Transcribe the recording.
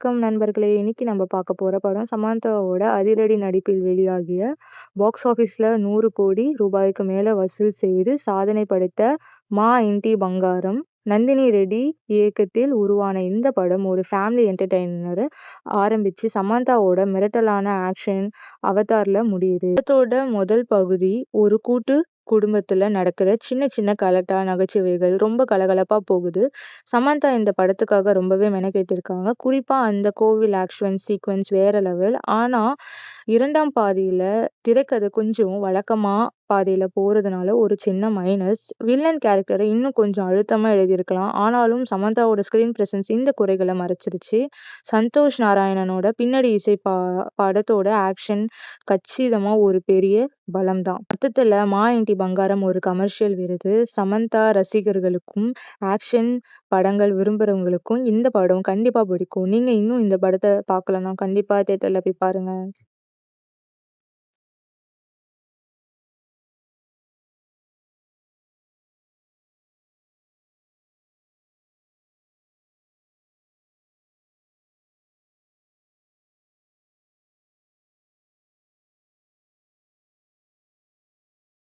வணக்கம் நண்பர்களே! இன்னைக்கு நம்ம பார்க்க போற படம் சமந்தாவோட அதிரடி நடிப்பில் வெளியாகிய பாக்ஸ் ஆஃபீஸ்ல 100 கோடி ரூபாய்க்கு மேல வசூல் செய்து சாதனை படைத்த மா இன்டி பங்காரம். நந்தினி ரெட்டி இயக்கத்தில் உருவான இந்த படம் ஒரு ஃபேமிலி என்டர்டெய்னர் ஆரம்பிச்சு சமந்தாவோட மிரட்டலான ஆக்ஷன் அவதார்ல முடியுது. படத்தோட முதல் பகுதி ஒரு கூட்டு குடும்பத்துல நடக்கிற சின்ன சின்ன கலட்டா நகைச்சுவைகள் ரொம்ப கலகலப்பா போகுது. சமந்தா இந்த படத்துக்காக ரொம்பவே மெனக்கெட்டிருக்காங்க. குறிப்பா அந்த கோவில் ஆக்ஷன் சீக்வென்ஸ் வேற லெவல். ஆனா இரண்டாம் பாதியில திரைக்கதை கொஞ்சம் வழக்கமா பாதையில போறதுனால ஒரு சின்ன மைனஸ். வில்லன் கேரக்டரை இன்னும் கொஞ்சம் அழுத்தமா எழுதியிருக்கலாம். ஆனாலும் சமந்தாவோட ஸ்கிரீன் பிரசன்ஸ் இந்த குறைகளை மறைச்சிருச்சு. சந்தோஷ் நாராயணனோட பின்னணி இசை படத்தோட ஆக்ஷன் கச்சிதமா ஒரு பெரிய பலம்தான். மொத்தத்துல மா இன்டி பங்காரம் ஒரு கமர்ஷியல் விருது. சமந்தா ரசிகர்களுக்கும் ஆக்ஷன் படங்கள் விரும்புறவங்களுக்கும் இந்த படம் கண்டிப்பா பிடிக்கும். நீங்க இன்னும் இந்த படத்தை பார்க்கலன்னா கண்டிப்பா தியேட்டர்ல போய் பாருங்க.